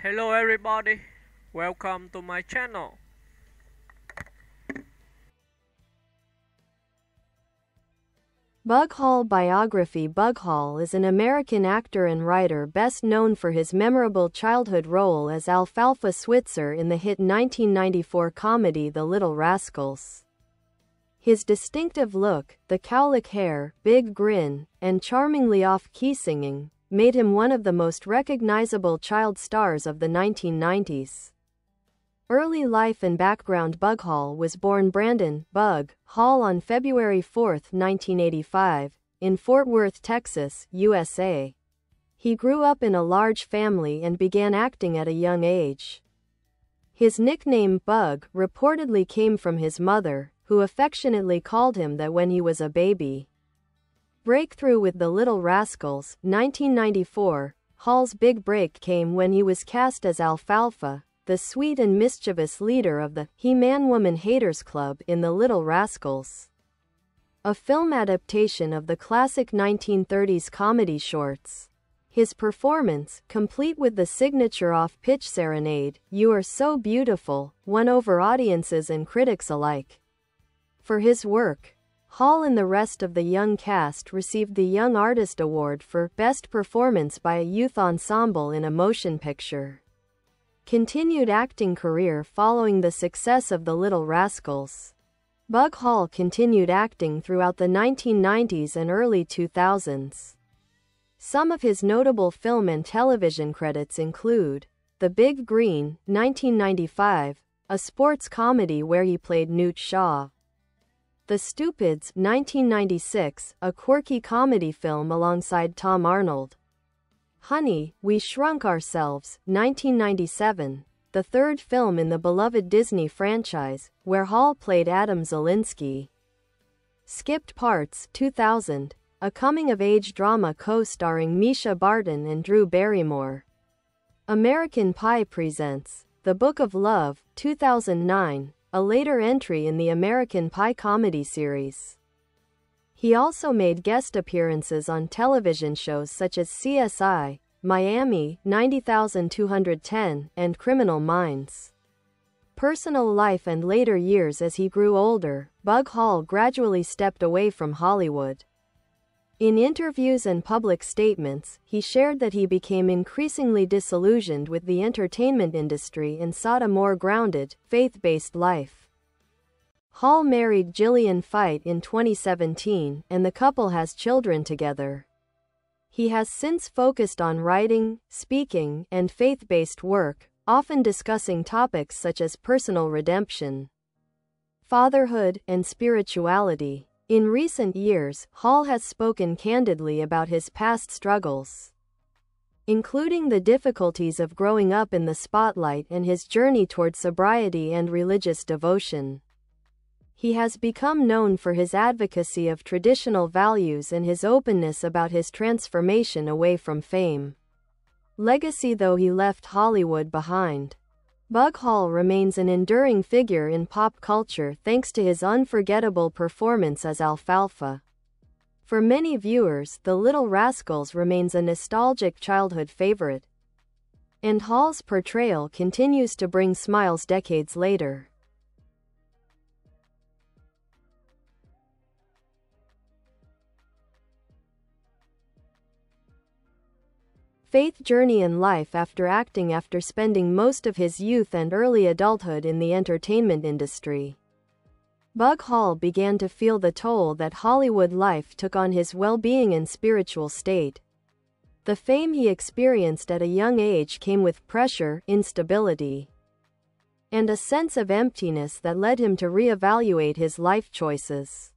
Hello everybody, welcome to my channel. Hall Biography. Hall is an American actor and writer best known for his memorable childhood role as Alfalfa Switzer in the hit 1994 comedy The Little Rascals. His distinctive look, the cowlick hair, big grin, and charmingly off-key singing, made him one of the most recognizable child stars of the 1990s. Early life and background. Hall was born Brandon Bug Hall on February 4, 1985, in Fort Worth, Texas, USA. He grew up in a large family and began acting at a young age. His nickname, Bug, reportedly came from his mother, who affectionately called him that when he was a baby. Breakthrough with The Little Rascals, 1994. Hall's big break came when he was cast as Alfalfa, the sweet and mischievous leader of the He-Man-Woman Haters Club in The Little Rascals, a film adaptation of the classic 1930s comedy shorts. His performance, complete with the signature off-pitch serenade, "You Are So Beautiful," won over audiences and critics alike. For his work, Hall and the rest of the young cast received the Young Artist Award for Best Performance by a Youth Ensemble in a Motion Picture. Continued acting career. Following the success of The Little Rascals, Hall continued acting throughout the 1990s and early 2000s. Some of his notable film and television credits include The Big Green, 1995, a sports comedy where he played Newt Shaw; The Stupids, 1996, a quirky comedy film alongside Tom Arnold; Honey, We Shrunk Ourselves, 1997, the third film in the beloved Disney franchise, where Hall played Adam Zielinski; Skipped Parts, 2000, a coming-of-age drama co-starring Misha Barton and Drew Barrymore; American Pie Presents The Book of Love, 2009, a later entry in the American Pie comedy series. He also made guest appearances on television shows such as CSI, Miami, 90210, and Criminal Minds. Personal life and later years. As he grew older, Hall gradually stepped away from Hollywood. In interviews and public statements, he shared that he became increasingly disillusioned with the entertainment industry and sought a more grounded, faith-based life. Hall married Gillian Fite in 2017, and the couple has children together. He has since focused on writing, speaking, and faith-based work, often discussing topics such as personal redemption, fatherhood, and spirituality. In recent years, Hall has spoken candidly about his past struggles, including the difficulties of growing up in the spotlight and his journey toward sobriety and religious devotion. He has become known for his advocacy of traditional values and his openness about his transformation away from fame. Legacy. Though he left Hollywood behind, Hall remains an enduring figure in pop culture thanks to his unforgettable performance as Alfalfa. For many viewers, The Little Rascals remains a nostalgic childhood favorite, and Hall's portrayal continues to bring smiles decades later. Faith journey and life after acting. After spending most of his youth and early adulthood in the entertainment industry, Hall began to feel the toll that Hollywood life took on his well-being and spiritual state. The fame he experienced at a young age came with pressure, instability, and a sense of emptiness that led him to reevaluate his life choices.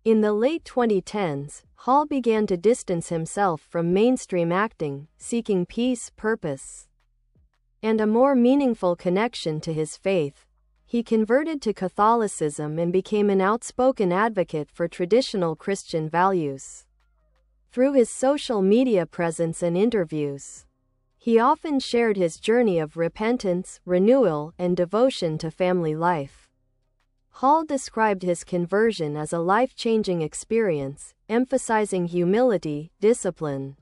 In the late 2010s, Hall began to distance himself from mainstream acting, seeking peace, purpose, and a more meaningful connection to his faith. He converted to Catholicism and became an outspoken advocate for traditional Christian values. Through his social media presence and interviews, he often shared his journey of repentance, renewal, and devotion to family life. Hall described his conversion as a life-changing experience, emphasizing humility, discipline,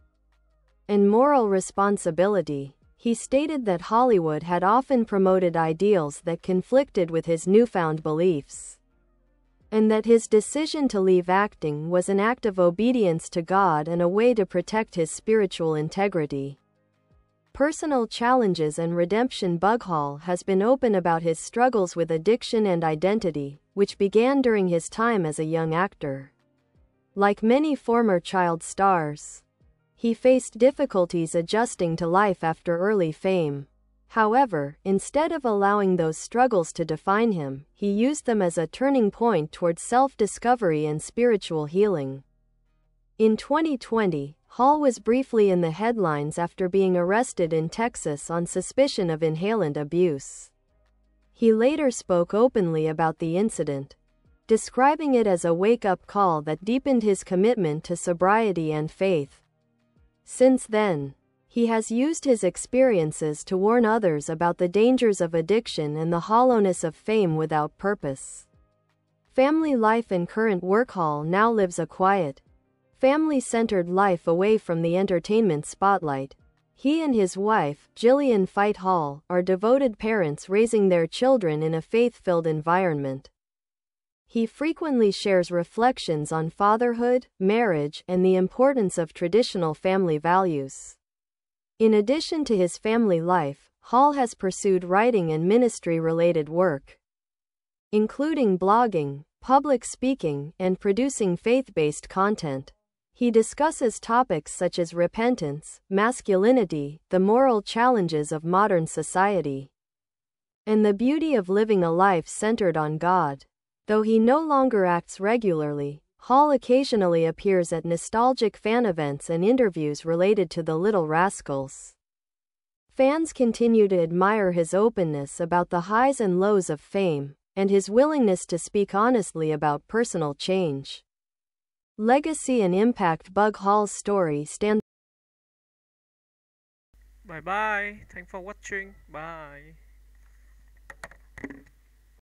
and moral responsibility. He stated that Hollywood had often promoted ideals that conflicted with his newfound beliefs, and that his decision to leave acting was an act of obedience to God and a way to protect his spiritual integrity. Personal challenges and redemption. Hall has been open about his struggles with addiction and identity, which began during his time as a young actor. Like many former child stars, he faced difficulties adjusting to life after early fame. However, instead of allowing those struggles to define him, he used them as a turning point towards self-discovery and spiritual healing. In 2020, Hall was briefly in the headlines after being arrested in Texas on suspicion of inhalant abuse. He later spoke openly about the incident, describing it as a wake-up call that deepened his commitment to sobriety and faith. Since then, he has used his experiences to warn others about the dangers of addiction and the hollowness of fame without purpose. Family life and current work. Hall now lives a quiet, family-centered life away from the entertainment spotlight. He and his wife, Jillian Fight Hall, are devoted parents raising their children in a faith-filled environment. He frequently shares reflections on fatherhood, marriage, and the importance of traditional family values. In addition to his family life, Hall has pursued writing and ministry-related work, including blogging, public speaking, and producing faith-based content. He discusses topics such as repentance, masculinity, the moral challenges of modern society, and the beauty of living a life centered on God. Though he no longer acts regularly, Hall occasionally appears at nostalgic fan events and interviews related to the Little Rascals. Fans continue to admire his openness about the highs and lows of fame, and his willingness to speak honestly about personal change. Legacy and impact. Hall's story stands. Bye bye. Thanks for watching. Bye.